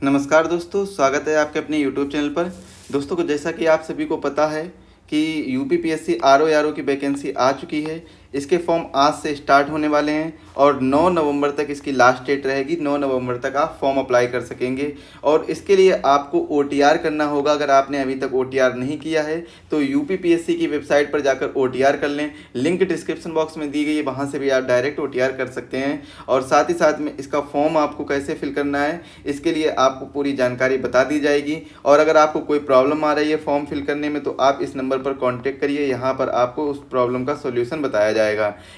नमस्कार दोस्तों, स्वागत है आपके अपने यूट्यूब चैनल पर। दोस्तों को जैसा कि आप सभी को पता है कि यूपीपीएससी आरओ की वैकेंसी आ चुकी है। इसके फॉर्म आज से स्टार्ट होने वाले हैं और 9 नवंबर तक इसकी लास्ट डेट रहेगी। 9 नवंबर तक आप फॉर्म अप्लाई कर सकेंगे और इसके लिए आपको ओटीआर करना होगा। अगर आपने अभी तक ओटीआर नहीं किया है तो यूपीपीएससी की वेबसाइट पर जाकर ओटीआर कर लें। लिंक डिस्क्रिप्शन बॉक्स में दी गई है, वहाँ से भी आप डायरेक्ट ओटीआर कर सकते हैं। और साथ ही साथ में इसका फॉर्म आपको कैसे फिल करना है, इसके लिए आपको पूरी जानकारी बता दी जाएगी। और अगर आपको कोई प्रॉब्लम आ रही है फॉर्म फिल करने में तो आप इस नंबर पर कॉन्टैक्ट करिए। यहाँ पर आपको उस प्रॉब्लम का सोल्यूशन बताया जाएगा।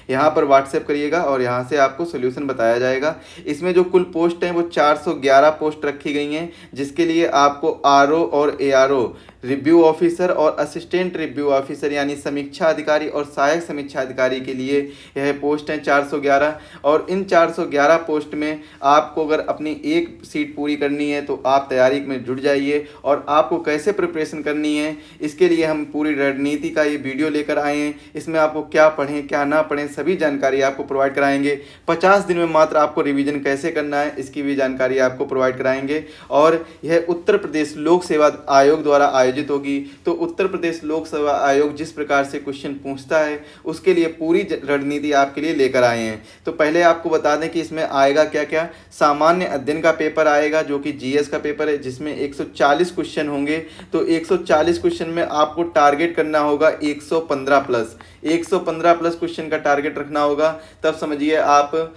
यहाँ पर व्हाट्सएप करिएगा और यहाँ से आपको सोल्यूशन बताया जाएगा। इसमें जो कुल पोस्ट हैं वो 411 पोस्ट रखी गई हैं, जिसके लिए आपको आरओ और एआरओ रिव्यू ऑफिसर और असिस्टेंट रिव्यू ऑफिसर यानी समीक्षा अधिकारी और सहायक समीक्षा अधिकारी के लिए यह पोस्ट हैं 411। और इन 411 पोस्ट में आपको अगर अपनी एक सीट पूरी करनी है तो आप तैयारी में जुट जाइए। और आपको कैसे प्रिपरेशन करनी है इसके लिए हम पूरी रणनीति का ये वीडियो लेकर आए हैं। इसमें आपको क्या पढ़ें क्या ना पढ़ें सभी जानकारी आपको प्रोवाइड कराएंगे। 50 दिन में मात्र आपको रिवीजन कैसे करना है इसकी भी जानकारी आपको प्रोवाइड कराएंगे। और यह उत्तर प्रदेश लोक सेवा आयोग द्वारा आयोजित होगी। तो उत्तर प्रदेश लोक सेवा आयोग जिस प्रकार से क्वेश्चन पूछता है उसके लिए पूरी रणनीति आपके लिए लेकर आए हैं। तो पहले आपको बता दें कि इसमें आएगा क्या क्या। सामान्य अध्ययन का पेपर आएगा जो कि जीएस का पेपर है, जिसमें 140 क्वेश्चन होंगे। तो 140 क्वेश्चन में आपको टारगेट करना होगा 115 प्लस। 115 प्लस क्वेश्चन का टारगेट रखना होगा, तब समझिए आप।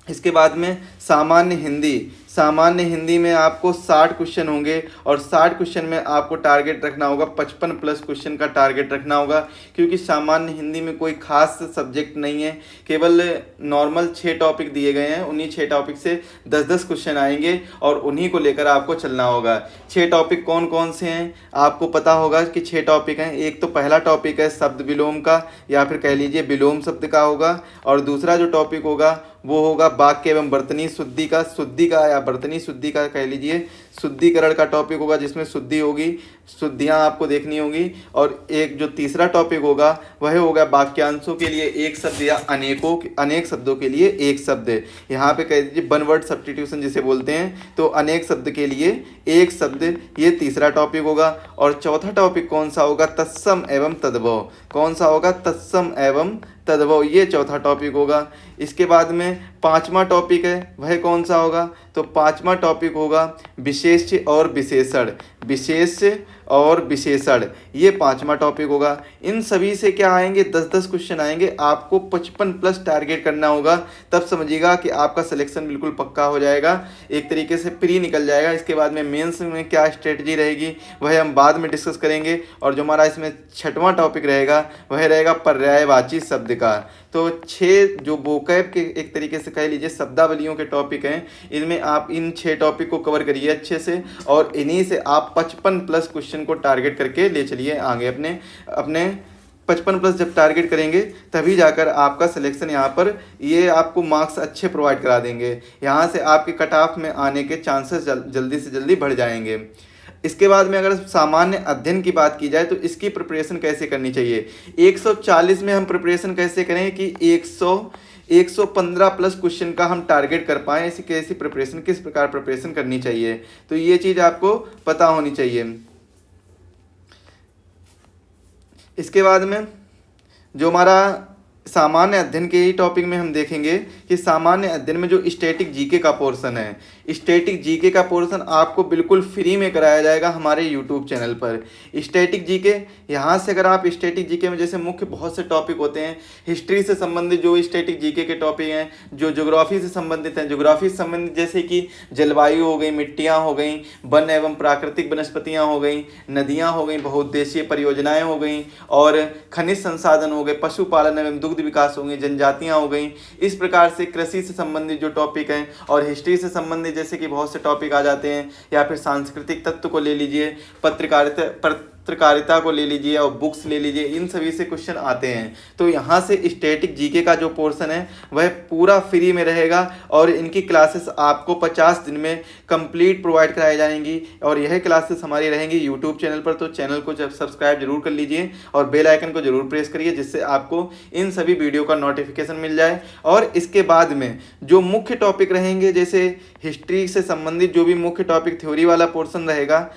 इसके बाद में सामान्य हिंदी में आपको 60 क्वेश्चन होंगे और 60 क्वेश्चन में आपको टारगेट रखना होगा 55 प्लस क्वेश्चन का टारगेट रखना होगा। क्योंकि सामान्य हिंदी में कोई खास सब्जेक्ट नहीं है, केवल नॉर्मल 6 टॉपिक दिए गए हैं। उन्हीं 6 टॉपिक से 10-10 क्वेश्चन आएंगे और उन्हीं को लेकर आपको चलना होगा। 6 टॉपिक कौन कौन से हैं आपको पता होगा कि 6 टॉपिक हैं। एक तो पहला टॉपिक है शब्द विलोम का, या फिर कह लीजिए विलोम शब्द का होगा। और दूसरा जो टॉपिक होगा वो होगा वाक्य एवं बर्तनी शुद्धि का या बर्तनी शुद्धि का कह लीजिए, शुद्धिकरण का टॉपिक होगा, जिसमें शुद्धि होगी, शुद्धियाँ आपको देखनी होगी। और एक जो तीसरा टॉपिक होगा वह होगा वाक्यांशों के लिए एक शब्द या अनेक शब्दों के लिए एक शब्द। यहाँ पे कह दीजिए वन वर्ड सब्स्टिट्यूशन जिसे बोलते हैं। तो अनेक शब्द के लिए एक शब्द, ये तीसरा टॉपिक होगा। और चौथा टॉपिक कौन सा होगा, तत्सम एवं तद्भव। कौन सा होगा, तत्सम एवं तद्भव, ये चौथा टॉपिक होगा। इसके बाद में पांचवा टॉपिक है, वह कौन सा होगा, तो पांचवा टॉपिक होगा विशेष और विशेषण। विशेष और विशेषण, ये पांचवा टॉपिक होगा। इन सभी से क्या आएंगे, 10-10 क्वेश्चन आएंगे। आपको 55 प्लस टारगेट करना होगा, तब समझिएगा कि आपका सिलेक्शन बिल्कुल पक्का हो जाएगा, एक तरीके से प्री निकल जाएगा। इसके बाद में मेंस में क्या स्ट्रेटजी रहेगी वह हम बाद में डिस्कस करेंगे। और जो हमारा इसमें छठवां टॉपिक रहेगा वह रहेगा पर्यायवाची शब्द का। तो 6 जो वोकैब के एक तरीके से कह लीजिए शब्दावलियों के टॉपिक हैं, इनमें आप इन 6 टॉपिक को कवर करिए अच्छे से। और इन्हीं से आप 55 प्लस क्वेश्चन को टारगेट करके ले चलिए आगे। अपने 55 प्लस जब टारगेट करेंगे तभी जाकर आपका सिलेक्शन यहाँ पर ये आपको मार्क्स अच्छे प्रोवाइड करा देंगे। यहाँ से आपके कट ऑफ में आने के चांसेस जल्दी से जल्दी बढ़ जाएंगे। इसके बाद में अगर सामान्य अध्ययन की बात की जाए तो इसकी प्रिपरेशन कैसे करनी चाहिए। 140 में हम प्रिपरेशन कैसे करें कि 115 प्लस क्वेश्चन का हम टारगेट कर पाएँ। ऐसी कैसी प्रिपरेशन, किस प्रकार प्रिपरेशन करनी चाहिए, तो ये चीज़ आपको पता होनी चाहिए। इसके बाद में जो हमारा सामान्य अध्ययन के ही टॉपिक में हम देखेंगे कि सामान्य अध्ययन में जो स्टैटिक जीके का पोर्शन है, स्टैटिक जीके का पोर्शन आपको बिल्कुल फ्री में कराया जाएगा हमारे यूट्यूब चैनल पर। स्टैटिक जीके, यहाँ से अगर आप स्टैटिक जीके में जैसे मुख्य बहुत से टॉपिक होते हैं, हिस्ट्री से संबंधित जो स्टैटिक जीके के टॉपिक हैं, जो ज्योग्राफी से संबंधित हैं, ज्योग्राफी से संबंधित जैसे कि जलवायु हो गई, मिट्टियाँ हो गई, वन एवं प्राकृतिक वनस्पतियाँ हो गई, नदियाँ हो गई, बहुउद्देशीय परियोजनाएँ हो गई, और खनिज संसाधन हो गए, पशुपालन एवं दुग्ध विकास हो गई, जनजातियाँ हो गई। इस प्रकार से कृषि से संबंधित जो टॉपिक हैं और हिस्ट्री से संबंधित जैसे कि बहुत से टॉपिक आ जाते हैं, या फिर सांस्कृतिक तत्व को ले लीजिए, पत्रकारिता को ले लीजिए और बुक्स ले लीजिए, इन सभी से क्वेश्चन आते हैं। तो यहाँ से स्टैटिक जीके का जो पोर्शन है वह पूरा फ्री में रहेगा और इनकी क्लासेस आपको 50 दिन में कंप्लीट प्रोवाइड कराई जाएंगी। और यह क्लासेस हमारी रहेंगी यूट्यूब चैनल पर, तो चैनल को जब सब्सक्राइब जरूर कर लीजिए और बेल आइकन को जरूर प्रेस करिए, जिससे आपको इन सभी वीडियो का नोटिफिकेशन मिल जाए। और इसके बाद में जो मुख्य टॉपिक रहेंगे, जैसे हिस्ट्री से संबंधित जो भी मुख्य टॉपिक थ्योरी वाला पोर्शन रहेगा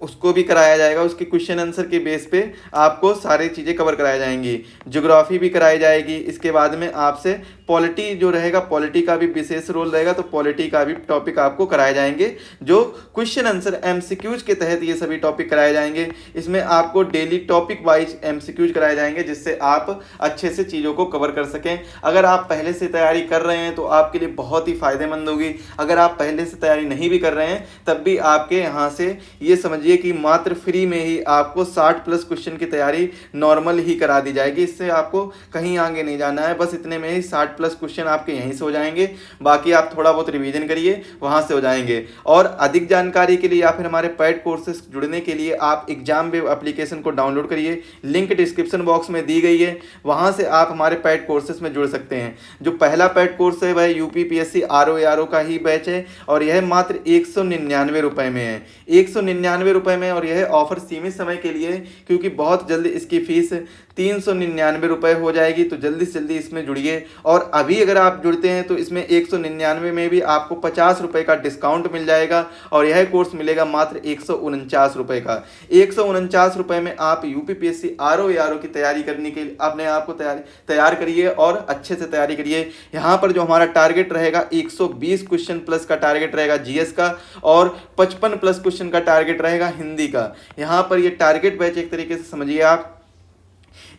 उसको भी कराया जाएगा। उसके क्वेश्चन आंसर के बेस पे आपको सारी चीज़ें कवर कराई जाएंगी। ज्योग्राफी भी कराई जाएगी। इसके बाद में आपसे पॉलिटी जो रहेगा, पॉलिटी का भी विशेष रोल रहेगा, तो पॉलिटी का भी टॉपिक आपको कराए जाएंगे, जो क्वेश्चन आंसर एमसीक्यूज के तहत ये सभी टॉपिक कराए जाएंगे। इसमें आपको डेली टॉपिक वाइज एमसीक्यूज कराए जाएंगे, जिससे आप अच्छे से चीज़ों को कवर कर सकें। अगर आप पहले से तैयारी कर रहे हैं तो आपके लिए बहुत ही फायदेमंद होगी। अगर आप पहले से तैयारी नहीं भी कर रहे हैं तब भी आपके यहाँ से ये समझिए कि मात्र फ्री में ही आपको 60 प्लस क्वेश्चन की तैयारी नॉर्मल ही करा दी जाएगी। इससे आपको कहीं आगे नहीं जाना है, बस इतने में ही 60 प्लस क्वेश्चन आपके यहीं से हो जाएंगे। बाकी आप थोड़ा बहुत रिवीजन करिए, वहां से हो जाएंगे। और अधिक जानकारी के लिए या फिर हमारे पेड कोर्सेज जुड़ने के लिए आप एग्जाम वेव एप्लीकेशन को डाउनलोड करिए, लिंक डिस्क्रिप्शन बॉक्स में दी गई है, वहां से आप हमारे पेड कोर्सेज में जुड़ सकते हैं। जो पहला पेड कोर्स है वह यूपीपीएससी आरओ का ही बैच है और यह मात्र 199 रुपए में है, 199 रुपए में। और यह ऑफर सीमित समय के लिए, क्योंकि बहुत जल्द इसकी फीस 399 रुपए हो जाएगी। तो जल्दी से जल्दी इसमें जुड़िए। और अभी अगर आप जुड़ते हैं तो इसमें 199 में भी आपको 50 रुपए का डिस्काउंट मिल जाएगा और यह कोर्स मिलेगा मात्र 149 रुपए का। 149 रुपए में आप यूपीपीएससी आरओ की तैयारी करने के लिए अपने आप को तैयार करिए और अच्छे से तैयारी करिए। यहाँ पर जो हमारा टारगेट रहेगा 120 क्वेश्चन प्लस का टारगेट रहेगा जीएस का और 55 प्लस क्वेश्चन का टारगेट रहेगा हिंदी का। यहाँ पर ये टारगेट बैच एक तरीके से समझिए आप।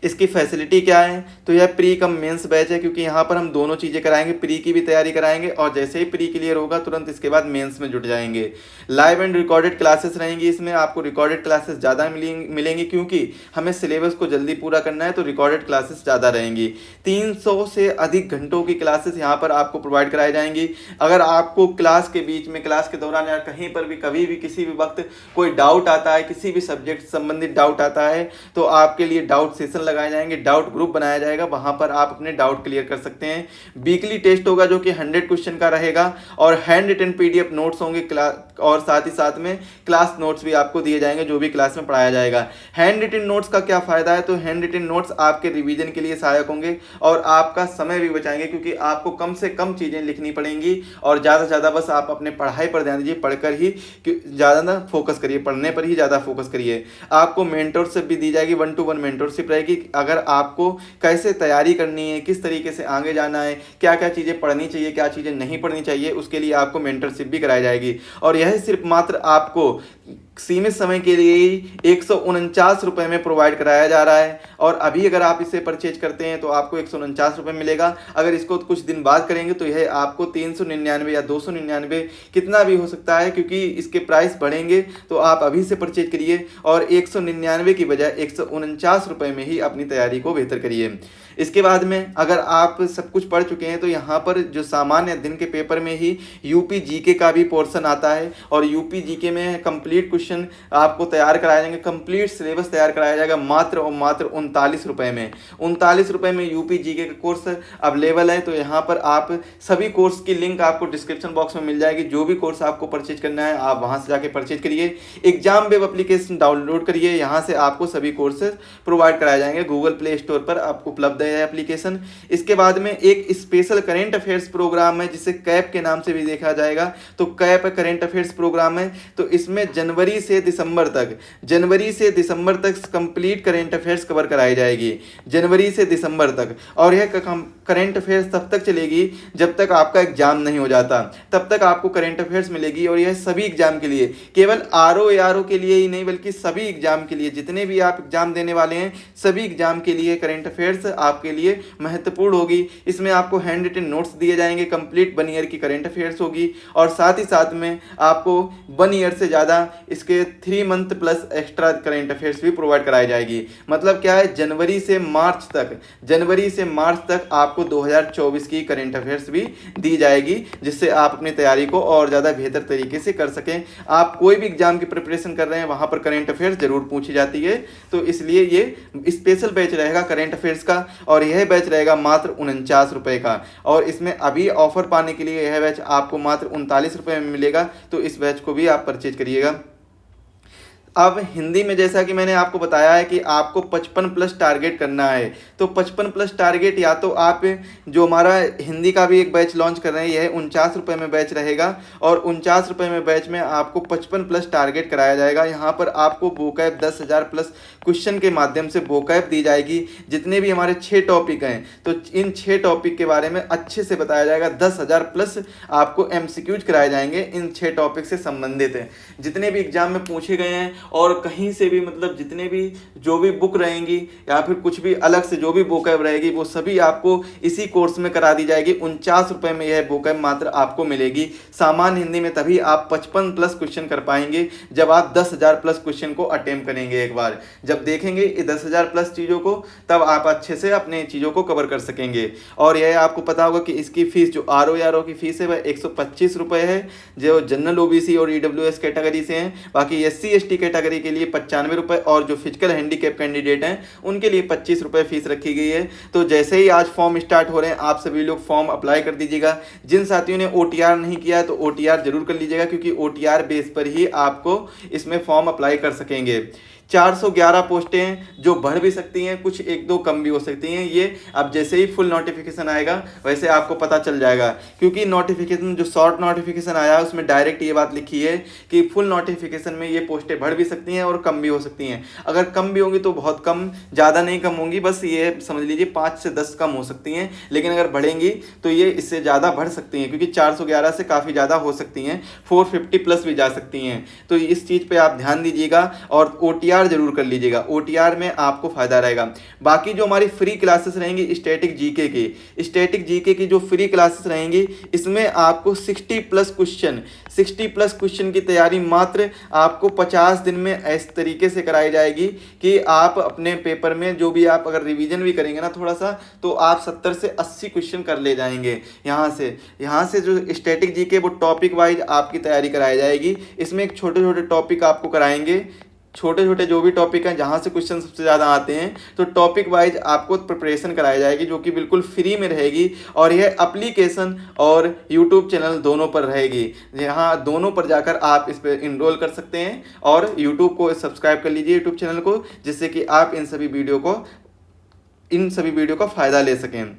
इसकी फैसिलिटी क्या है, तो यह प्री कम मेंस बैच है, क्योंकि यहाँ पर हम दोनों चीज़ें कराएंगे, प्री की भी तैयारी कराएंगे और जैसे ही प्री क्लियर होगा तुरंत इसके बाद मेंस में जुट जाएंगे। लाइव एंड रिकॉर्डेड क्लासेस रहेंगी। इसमें आपको रिकॉर्डेड क्लासेस ज़्यादा मिलेंगी क्योंकि हमें सिलेबस को जल्दी पूरा करना है, तो रिकॉर्डेड क्लासेस ज़्यादा रहेंगी। 300 से अधिक घंटों की क्लासेस यहाँ पर आपको प्रोवाइड कराई जाएंगी। अगर आपको क्लास के बीच में, क्लास के दौरान या कहीं पर भी कभी भी किसी भी वक्त कोई डाउट आता है, किसी भी सब्जेक्ट संबंधित डाउट आता है, तो आपके लिए डाउट सेशन लगाए जाएंगे, डाउट ग्रुप बनाया जाएगा, वहां पर आप अपने डाउट क्लियर कर सकते हैं। वीकली टेस्ट होगा जो कि 100 क्वेश्चन का रहेगा और हैंड रिटन पीडीएफ नोट्स होंगे और साथ ही साथ में क्लास नोट्स भी आपको दिए जाएंगे जो भी क्लास में पढ़ाया जाएगा। हैंड रिटन नोट्स का क्या फायदा है, तो हैंड रिटन नोट्स आपके रिवीजन के लिए सहायक होंगे और आपका समय भी बचाएंगे, क्योंकि आपको कम से कम चीजें लिखनी पड़ेंगी और ज्यादा से ज्यादा बस आप अपने पढ़ाई पर ध्यान दीजिए, पढ़कर ही ज्यादा ना फोकस करिए, पढ़ने पर ही ज्यादा फोकस करिए। आपको मेंटरशिप भी दी जाएगी, 1-to-1 मेंटरशिप रहेगी। अगर आपको कैसे तैयारी करनी है, किस तरीके से आगे जाना है, क्या क्या चीज़ें पढ़नी चाहिए, क्या चीज़ें नहीं पढ़नी चाहिए, उसके लिए आपको मेंटरशिप भी कराई जाएगी। और यह सिर्फ मात्र आपको सीमित समय के लिए ही 149 रुपये में प्रोवाइड कराया जा रहा है। और अभी अगर आप इसे परचेज करते हैं तो आपको 149 रुपये मिलेगा। अगर इसको कुछ दिन बाद करेंगे तो यह आपको 399 या 299 कितना भी हो सकता है, क्योंकि इसके प्राइस बढ़ेंगे। तो आप अभी से परचेज करिए और 199 की बजाय 149 रुपये में ही अपनी तैयारी को बेहतर करिए। इसके बाद में अगर आप सब कुछ पढ़ चुके हैं तो यहाँ पर जो सामान्य अध्ययन के पेपर में ही यूपी जीके का भी पोर्शन आता है और यूपी जीके में कंप्लीट क्वेश्चन आपको तैयार कराए जाएंगे, कंप्लीट सिलेबस तैयार कराया जाएगा मात्र और मात्र 39 रुपये में। 39 रुपये में यूपी जीके का कोर्स अवेलेबल है। तो यहाँ पर आप सभी कोर्स की लिंक आपको डिस्क्रिप्शन बॉक्स में मिल जाएगी। जो भी कोर्स आपको परचेज करना है आप वहाँ से जाके परचेज करिए। एग्जाम वेब एप्लीकेशन डाउनलोड करिए, यहाँ से आपको सभी कोर्सेज प्रोवाइड कराए जाएंगे। गूगल प्ले स्टोर पर आपको उपलब्ध है एप्लीकेशन। इसके बाद में एक स्पेशल करेंट अफेयर्स प्रोग्राम है जिसे कैप के नाम से भी देखा जाएगा। तो कैप करेंट अफेयर्स प्रोग्राम है, तो इसमें जनवरी से दिसंबर तक कंप्लीट करेंट अफेयर्स कवर कराई जाएगी, जनवरी से दिसंबर तक। और यह करेंट अफेयर्स तब तक चलेगी जब तक आपका एग्जाम नहीं हो जाता, तब तक आपको करेंट अफेयर्स मिलेगी। और यह सभी एग्जाम के लिए, केवल आरओ के लिए ही नहीं बल्कि सभी एग्जाम के लिए, जितने भी आप एग्जाम देने वाले हैं सभी एग्जाम के लिए करेंट अफेयर्स आप आपके लिए महत्वपूर्ण होगी। इसमें आपको हैंड रिटन नोट्स दिए जाएंगे, कंप्लीट 1 ईयर की करेंट अफेयर्स होगी और साथ ही साथ में आपको 1 ईयर से ज़्यादा इसके 3 month plus extra current affairs भी प्रोवाइड कराई जाएगी। मतलब क्या है, जनवरी से मार्च तक आपको 2024 की करेंट अफेयर्स भी दी जाएगी, जिससे आप अपनी तैयारी को और ज़्यादा बेहतर तरीके से कर सकें। आप कोई भी एग्जाम की प्रिपरेशन कर रहे हैं वहाँ पर करेंट अफेयर्स जरूर पूछी जाती है। तो इसलिए ये स्पेशल बैच रहेगा करेंट अफेयर्स का और यह बैच रहेगा मात्र 49 रुपये का। और इसमें अभी ऑफर पाने के लिए यह बैच आपको मात्र 39 रुपये में मिलेगा, तो इस बैच को भी आप परचेज करिएगा। अब हिंदी में जैसा कि मैंने आपको बताया है कि आपको 55 प्लस टारगेट करना है, तो 55 प्लस टारगेट या तो आप जो हमारा हिंदी का भी एक बैच लॉन्च कर रहे हैं, यह 49 रुपये में बैच रहेगा और 49 रुपये में बैच में आपको 55 प्लस टारगेट कराया जाएगा। यहाँ पर आपको वोकैब 10,000 प्लस क्वेश्चन के माध्यम से वोकैब दी जाएगी। जितने भी हमारे 6 टॉपिक हैं तो इन 6 टॉपिक के बारे में अच्छे से बताया जाएगा। 10,000 प्लस आपको MCQs कराए जाएंगे इन 6 टॉपिक से संबंधित है, जितने भी एग्जाम में पूछे गए हैं और कहीं से भी, मतलब जितने भी जो भी बुक रहेंगी या फिर कुछ भी अलग से जो भी वोकैब रहेगी वो सभी आपको इसी कोर्स में करा दी जाएगी। 49 रुपये में यह वोकैब मात्र आपको मिलेगी। सामान्य हिंदी में तभी आप 55 प्लस क्वेश्चन कर पाएंगे जब आप 10,000 प्लस क्वेश्चन को अटेम्प्ट करेंगे। एक बार जब देखेंगे 10,000 प्लस चीज़ों को तब आप अच्छे से अपने चीज़ों को कवर कर सकेंगे। और यह आपको पता होगा कि इसकी फीस जो RO की फीस है वह 125 रुपये है, जो जनरल OBC और EWS कैटेगरी से हैं। बाकी SC ST कैटेगरी के लिए 95 रुपये और जो फिजिकल हैंडीकैप कैंडिडेट हैं उनके लिए 25 रुपये फीस रखी गई है। तो जैसे ही आज फॉर्म स्टार्ट हो रहे हैं आप सभी लोग फॉर्म अप्लाई कर दीजिएगा। जिन साथियों ने OTR नहीं किया है तो OTR जरूर कर लीजिएगा, क्योंकि OTR बेस पर ही आपको इसमें फॉर्म अप्लाई कर सकेंगे। 411 पोस्टें हैं जो बढ़ भी सकती हैं, कुछ 1-2 कम भी हो सकती हैं। ये अब जैसे ही फुल नोटिफिकेशन आएगा वैसे आपको पता चल जाएगा, क्योंकि नोटिफिकेशन जो शॉर्ट नोटिफिकेशन आया है उसमें डायरेक्ट ये बात लिखी है कि फुल नोटिफिकेशन में ये पोस्टें बढ़ भी सकती हैं और कम भी हो सकती हैं। अगर कम भी होंगी तो बहुत कम, ज़्यादा नहीं कम होंगी, बस ये समझ लीजिए 5 से 10 कम हो सकती हैं। लेकिन अगर बढ़ेंगी तो ये इससे ज़्यादा बढ़ सकती हैं, क्योंकि 411 से काफ़ी ज़्यादा हो सकती हैं, 450 प्लस भी जा सकती हैं। तो इस चीज़ पर आप ध्यान दीजिएगा और OTR जरूर कर लीजिएगा। OTR में आपको फायदा रहेगा। बाकी जो हमारी फ्री क्लासेस रहेंगी स्टैटिक जीके की जो फ्री क्लासेस रहेंगी, इसमें आपको 60 प्लस क्वेश्चन की तैयारी मात्र आपको 50 दिन में इस तरीके से कराई जाएगी कि आप अपने पेपर में जो भी आप अगर रिवीजन भी करेंगे ना थोड़ा सा, तो आप 70 से 80 क्वेश्चन कर ले जाएंगे। यहाँ से जो स्टैटिक जीके वो टॉपिक वाइज आपकी तैयारी कराई जाएगी। इसमें एक छोटे टॉपिक आपको कराएंगे, छोटे जो भी टॉपिक हैं जहाँ से क्वेश्चन सबसे ज़्यादा आते हैं, तो टॉपिक वाइज आपको प्रिपरेशन कराई जाएगी जो कि बिल्कुल फ्री में रहेगी। और यह एप्लीकेशन और यूट्यूब चैनल दोनों पर रहेगी। यहाँ दोनों पर जाकर आप इस पर इनरोल कर सकते हैं और यूट्यूब को सब्सक्राइब कर लीजिए, यूट्यूब चैनल को, जिससे कि आप इन सभी वीडियो का फ़ायदा ले सकें।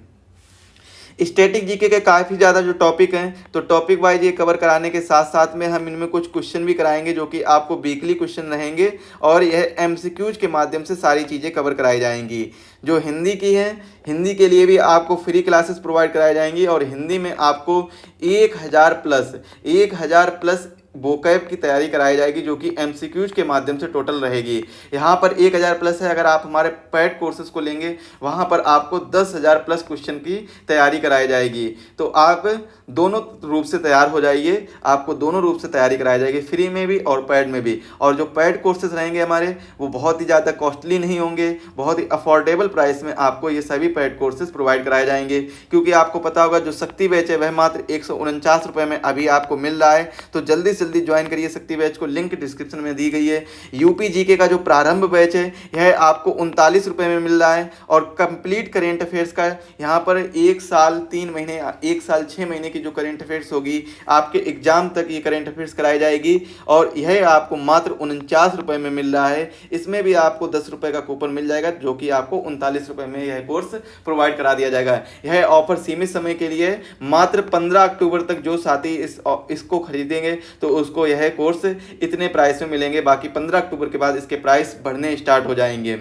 स्टैटिक जीके के काफ़ी ज़्यादा जो टॉपिक हैं, तो टॉपिक वाइज ये कवर कराने के साथ साथ में हम इनमें कुछ क्वेश्चन भी कराएंगे जो कि आपको वीकली क्वेश्चन रहेंगे और यह MCQs के माध्यम से सारी चीज़ें कवर कराई जाएंगी। जो हिंदी की हैं, हिंदी के लिए भी आपको फ्री क्लासेस प्रोवाइड कराई जाएंगी और हिंदी में आपको 1000 प्लस वोकैब की तैयारी कराई जाएगी जो कि MCQs के माध्यम से टोटल रहेगी। यहाँ पर 1000 प्लस है, अगर आप हमारे पेड कोर्सेज को लेंगे वहाँ पर आपको 10,000 प्लस क्वेश्चन की तैयारी कराई जाएगी। तो आप दोनों रूप से तैयार हो जाइए, आपको दोनों रूप से तैयारी कराई जाएगी, फ्री में भी और पेड में भी। और जो पेड कोर्सेज रहेंगे हमारे वो बहुत ही ज़्यादा कॉस्टली नहीं होंगे, बहुत ही अफोर्डेबल प्राइस में आपको ये सभी पेड कोर्सेज प्रोवाइड कराए जाएंगे। क्योंकि आपको पता होगा जो शक्ति बैच है वह मात्र 149 रुपये में अभी आपको मिल रहा है, तो जल्दी से जल्दी ज्वाइन करिए शक्ति बैच को, लिंक डिस्क्रिप्शन में दी गई है। यूपी जीके का जो प्रारंभ बैच है यह आपको 39 रुपये में मिल रहा है और कंप्लीट करेंट अफेयर्स का यहाँ पर 1 साल 3 महीने 1 साल 6 महीने की जो करेंट अफेयर्स होगी आपके एग्जाम तक ये करेंट अफेयर्स कराई जाएगी और यह आपको मात्र 49 रुपये में मिल रहा है। इसमें भी आपको 10 रुपये का कूपन मिल जाएगा जो कि आपको 39 रुपये में यह कोर्स प्रोवाइड करा दिया जाएगा। यह ऑफर सीमित समय के लिए, मात्र 15 अक्टूबर तक जो साथी इसको खरीदेंगे तो उसको यह कोर्स इतने प्राइस में मिलेंगे। बाकी 15 अक्टूबर के बाद इसके प्राइस बढ़ने स्टार्ट हो जाएंगे।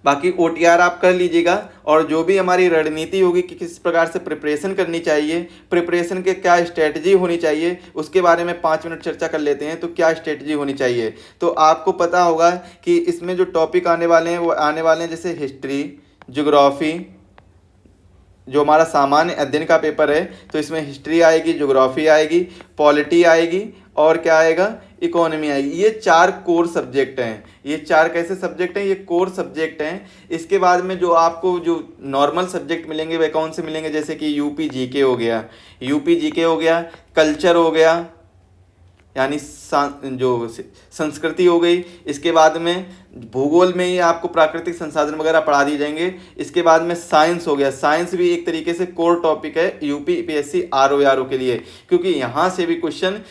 बाकी OTR आप कर लीजिएगा, और जो भी हमारी रणनीति होगी कि किस प्रकार से प्रिपरेशन करनी चाहिए, प्रिपरेशन के क्या स्ट्रेटजी होनी चाहिए, उसके बारे में 5 मिनट चर्चा कर लेते हैं। तो क्या स्ट्रेटजी होनी चाहिए, तो आपको पता होगा कि इसमें जो टॉपिक आने वाले हैं वो आने वाले हैं जैसे हिस्ट्री, ज्योग्राफी, जो हमारा सामान्य अध्ययन का पेपर है तो इसमें हिस्ट्री आएगी, ज्योग्राफी आएगी, पॉलिटी आएगी, और क्या आएगा, इकोनॉमी आएगी। ये 4 कोर सब्जेक्ट हैं। ये 4 कैसे सब्जेक्ट हैं, ये कोर सब्जेक्ट हैं। इसके बाद में जो आपको जो नॉर्मल सब्जेक्ट मिलेंगे वे कौन से मिलेंगे, जैसे कि यूपी जीके हो गया, कल्चर हो गया, यानी जो संस्कृति हो गई। इसके बाद में भूगोल में ही आपको प्राकृतिक संसाधन वगैरह पढ़ा दिए जाएंगे। इसके बाद में साइंस हो गया, साइंस भी एक तरीके से कोर टॉपिक है यूपीपीएससी आरओ के लिए, क्योंकि यहाँ से भी क्वेश्चन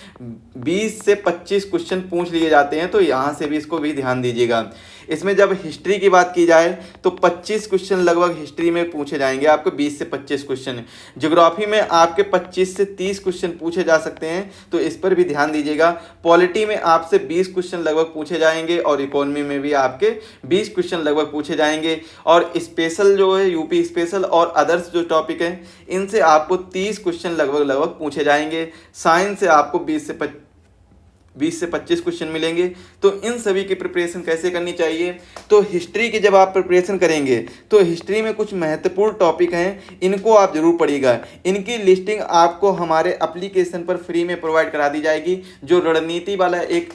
20 से 25 क्वेश्चन पूछ लिए जाते हैं, तो यहाँ से भी इसको भी ध्यान दीजिएगा। इसमें जब हिस्ट्री की बात की जाए तो 25 क्वेश्चन लगभग हिस्ट्री में पूछे जाएंगे आपको, 20 से 25 क्वेश्चन। ज्योग्राफी में आपके 25 से 30 क्वेश्चन पूछे जा सकते हैं, तो इस पर भी ध्यान दीजिएगा। पॉलिटी में आपसे 20 क्वेश्चन लगभग पूछे जाएंगे, और इकोनॉमी में भी आपके 20 क्वेश्चन लगभग पूछे जाएंगे। और स्पेशल जो है यूपी स्पेशल और अदर्स जो टॉपिक हैं इनसे आपको 30 क्वेश्चन लगभग पूछे जाएंगे। साइंस से आपको 20 से 25 क्वेश्चन मिलेंगे। तो इन सभी की प्रिपरेशन कैसे करनी चाहिए, तो हिस्ट्री की जब आप प्रिपरेशन करेंगे तो हिस्ट्री में कुछ महत्वपूर्ण टॉपिक हैं, इनको आप जरूर पढ़िएगा। इनकी लिस्टिंग आपको हमारे एप्लीकेशन पर फ्री में प्रोवाइड करा दी जाएगी। जो रणनीति वाला एक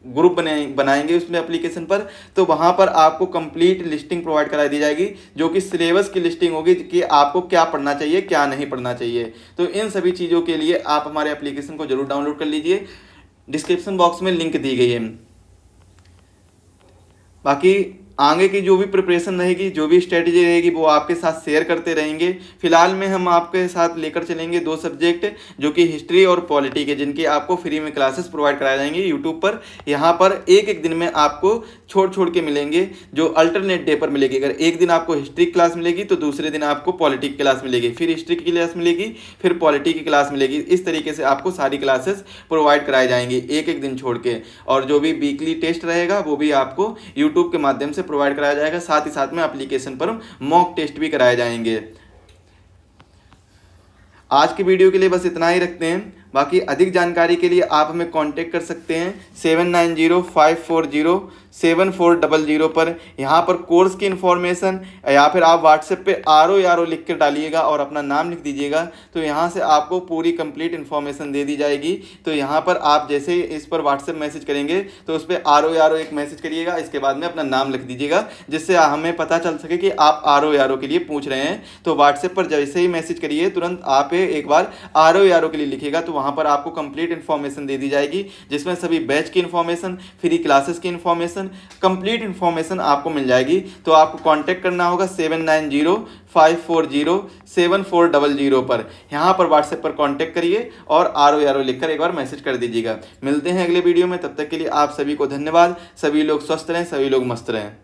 ग्रुप बनाएंगे उसमें एप्लीकेशन पर, तो वहाँ पर आपको कंप्लीट लिस्टिंग प्रोवाइड करा दी जाएगी, जो कि सिलेबस की लिस्टिंग होगी कि आपको क्या पढ़ना चाहिए क्या नहीं पढ़ना चाहिए। तो इन सभी चीज़ों के लिए आप हमारे एप्लीकेशन को जरूर डाउनलोड कर लीजिए, डिस्क्रिप्शन बॉक्स में लिंक दी गई है। बाकी आगे की जो भी प्रिपरेशन रहेगी, जो भी स्ट्रेटजी रहेगी, वो आपके साथ शेयर करते रहेंगे। फिलहाल में हम आपके साथ लेकर चलेंगे 2 सब्जेक्ट, जो कि हिस्ट्री और पॉलिटी के, जिनकी आपको फ्री में क्लासेस प्रोवाइड कराए जाएंगे यूट्यूब पर। यहाँ पर एक दिन में आपको छोड़ के मिलेंगे, जो अल्टरनेट डे पर मिलेगी। अगर एक दिन आपको हिस्ट्री क्लास मिलेगी तो दूसरे दिन आपको पॉलिटी की क्लास मिलेगी, फिर हिस्ट्री की क्लास मिलेगी, फिर पॉलिटी की क्लास मिलेगी। इस तरीके से आपको सारी क्लासेस प्रोवाइड कराई जाएंगी एक दिन छोड़ के। और जो भी वीकली टेस्ट रहेगा वो भी आपको यूट्यूब के माध्यम से प्रोवाइड कराया जाएगा। साथ ही साथ में एप्लीकेशन पर मॉक टेस्ट भी कराए जाएंगे। आज की वीडियो के लिए बस इतना ही रखते हैं। बाकी अधिक जानकारी के लिए आप हमें कांटेक्ट कर सकते हैं 7905407400 पर। यहाँ पर कोर्स की इन्फॉर्मेशन, या फिर आप व्हाट्सएप पे आरओ लिख कर डालिएगा और अपना नाम लिख दीजिएगा, तो यहाँ से आपको पूरी कंप्लीट इन्फॉर्मेशन दे दी जाएगी। तो यहाँ पर आप जैसे ही इस पर व्हाट्सएप मैसेज करेंगे तो उस पर आरओ एक मैसेज करिएगा, इसके बाद में अपना नाम लिख दीजिएगा, जिससे हमें पता चल सके कि आप आरओ के लिए पूछ रहे हैं। तो व्हाट्सएप पर जैसे ही मैसेज करिए तुरंत आप एक बार आरओ के लिए लिखिएगा, तो वहाँ पर आपको कंप्लीट इन्फॉर्मेशन दे दी जाएगी, जिसमें सभी बैच की इन्फॉर्मेशन, फ्री क्लासेस की इन्फॉर्मेशन, कंप्लीट इन्फॉर्मेशन आपको मिल जाएगी। तो आपको कांटेक्ट करना होगा 7905407400 पर। यहाँ पर व्हाट्सएप पर कांटेक्ट करिए और आरओ लिखकर एक बार मैसेज कर दीजिएगा। मिलते हैं अगले वीडियो में, तब तक के लिए आप सभी को धन्यवाद। सभी लोग स्वस्थ रहें, सभी लोग मस्त रहें।